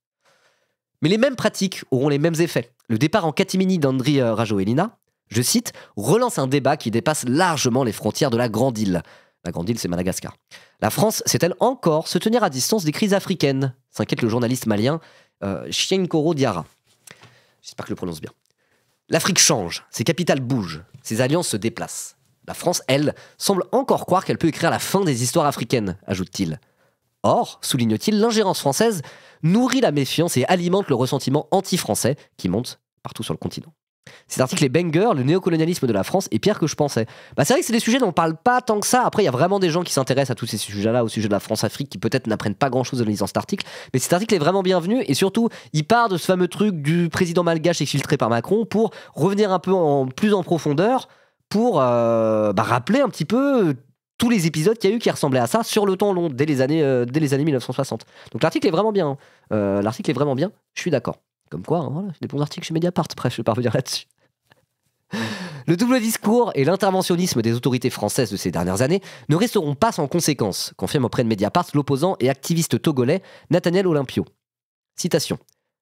Mais les mêmes pratiques auront les mêmes effets. Le départ en catimini d'Andry Rajoelina, je cite, relance un débat qui dépasse largement les frontières de la Grande Île. La Grande Île, c'est Madagascar. La France sait-elle encore se tenir à distance des crises africaines ? S'inquiète le journaliste malien Chienkoro Diarra. J'espère que je le prononce bien. L'Afrique change, ses capitales bougent, ses alliances se déplacent. La France, elle, semble encore croire qu'elle peut écrire la fin des histoires africaines, ajoute-t-il. Or, souligne-t-il, l'ingérence française nourrit la méfiance et alimente le ressentiment anti-français qui monte partout sur le continent. Cet article est banger, le néocolonialisme de la France est pire que je pensais. C'est vrai que c'est des sujets dont on parle pas tant que ça. Après, il y a vraiment des gens qui s'intéressent à tous ces sujets-là, au sujet de la France-Afrique, qui peut-être n'apprennent pas grand-chose en lisant cet article. Mais cet article est vraiment bienvenu et surtout, il part de ce fameux truc du président malgache exfiltré par Macron pour revenir un peu plus en profondeur pour rappeler un petit peu tous les épisodes qu'il y a eu qui ressemblaient à ça sur le temps long, dès les années 1960. Donc l'article est vraiment bien. Je suis d'accord. Comme quoi, hein, voilà, des bons articles chez Mediapart, bref, je vais pas revenir là-dessus. Le double discours et l'interventionnisme des autorités françaises de ces dernières années ne resteront pas sans conséquences, confirme auprès de Mediapart l'opposant et activiste togolais Nathaniel Olympio. Citation.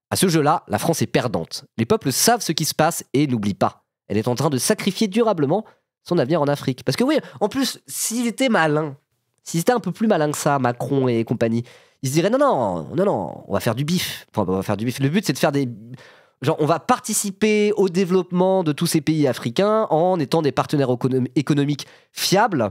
À ce jeu-là, la France est perdante. Les peuples savent ce qui se passe et n'oublient pas. Elle est en train de sacrifier durablement son avenir en Afrique. Parce que oui, en plus, s'ils étaient malins, s'ils étaient un peu plus malins que ça, Macron et compagnie, ils se diraient non, on va faire du bif. Enfin, on va faire du bif. Le but, c'est de faire des... Genre, on va participer au développement de tous ces pays africains en étant des partenaires économiques fiables.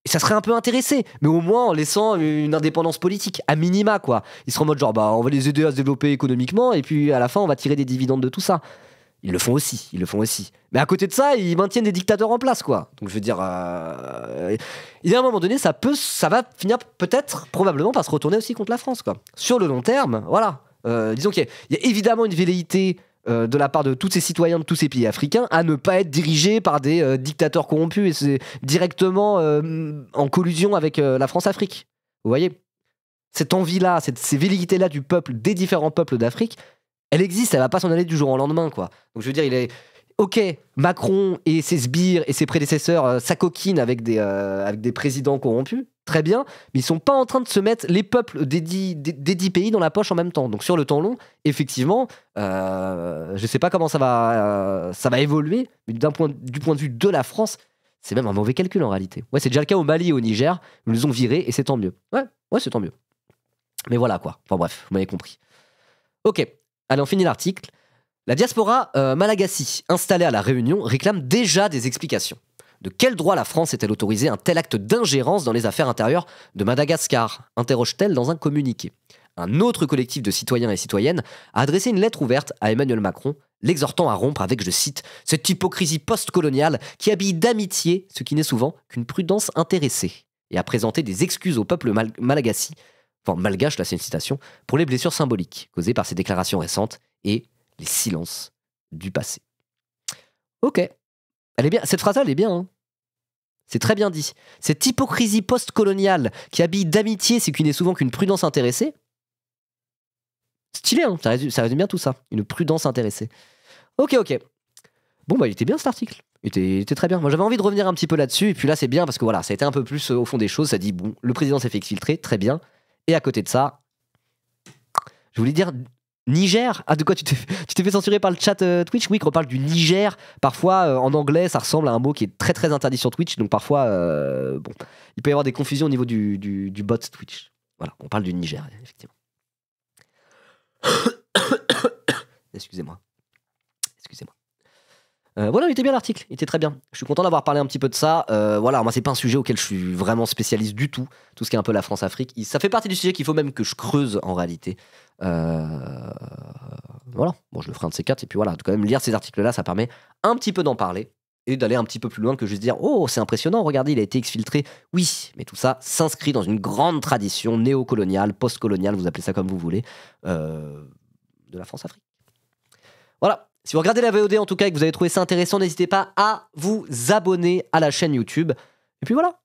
Et ça serait un peu intéressé, mais au moins en laissant une indépendance politique, à minima, quoi. Ils seront en mode genre, on va les aider à se développer économiquement, et puis à la fin, on va tirer des dividendes de tout ça. Ils le font aussi. Mais à côté de ça, ils maintiennent des dictateurs en place, quoi. Donc je veux dire, il y a un moment donné, ça va finir peut-être, probablement, par se retourner aussi contre la France, quoi. Sur le long terme, voilà. Disons qu'il y a évidemment une velléité de la part de tous ces citoyens de tous ces pays africains à ne pas être dirigés par des dictateurs corrompus et c'est directement en collusion avec la France-Afrique. Vous voyez ? Cette envie-là, ces velléités-là du peuple, des différents peuples d'Afrique, Elle existe, elle va pas s'en aller du jour au lendemain, quoi. Donc je veux dire, il est... Ok, Macron et ses sbires et ses prédécesseurs s'acoquinent avec des présidents corrompus, très bien, mais ils sont pas en train de se mettre les peuples des 10 pays dans la poche en même temps. Donc sur le temps long, effectivement, je sais pas comment ça va évoluer, mais du point de vue de la France, c'est même un mauvais calcul en réalité. Ouais, c'est déjà le cas au Mali et au Niger, ils nous ont virés et c'est tant mieux. Ouais, c'est tant mieux. Mais voilà quoi, enfin bref, vous m'avez compris. Ok, allez, on finit l'article. La diaspora malagasy, installée à La Réunion, réclame déjà des explications. De quel droit la France est-elle autorisée un tel acte d'ingérence dans les affaires intérieures de Madagascar, interroge-t-elle dans un communiqué. Un autre collectif de citoyens et citoyennes a adressé une lettre ouverte à Emmanuel Macron, l'exhortant à rompre avec, je cite, « cette hypocrisie post-coloniale qui habille d'amitié ce qui n'est souvent qu'une prudence intéressée » et à présenter des excuses au peuple malagasy, enfin malgache, là c'est une citation, pour les blessures symboliques causées par ces déclarations récentes et les silences du passé. Ok. Elle est bien. Cette phrase-là, elle est bien. Hein. C'est très bien dit. Cette hypocrisie post-coloniale qui habille d'amitié ce qui n'est souvent qu'une prudence intéressée. Stylé, hein. Ça résume bien tout ça. Une prudence intéressée. Ok. Bon, bah, il était bien cet article. Il était très bien. Moi, j'avais envie de revenir un petit peu là-dessus. Et puis là, c'est bien parce que voilà, ça a été un peu plus au fond des choses. Ça dit, bon, le président s'est fait exfiltrer. Très bien. Et à côté de ça, je voulais dire... Niger? Ah, de quoi tu t'es fait censurer par le chat Twitch? Oui, qu'on parle du Niger. Parfois, en anglais, ça ressemble à un mot qui est très très interdit sur Twitch. Donc parfois, bon, il peut y avoir des confusions au niveau du bot Twitch. Voilà, on parle du Niger, effectivement. Excusez-moi. Voilà, il était bien l'article, il était très bien. Je suis content d'avoir parlé un petit peu de ça. Voilà, moi c'est pas un sujet auquel je suis vraiment spécialiste du tout. Tout ce qui est un peu la France-Afrique, ça fait partie du sujet qu'il faut même que je creuse en réalité. Voilà, bon, je le ferai un de ces quatre. Et puis voilà, de quand même lire ces articles-là, ça permet un petit peu d'en parler et d'aller un petit peu plus loin que juste dire « Oh, c'est impressionnant, regardez, il a été exfiltré. » Oui, mais tout ça s'inscrit dans une grande tradition néocoloniale, post-coloniale, vous appelez ça comme vous voulez, de la France-Afrique. Voilà. Si vous regardez la VOD en tout cas et que vous avez trouvé ça intéressant, n'hésitez pas à vous abonner à la chaîne YouTube. Et puis voilà,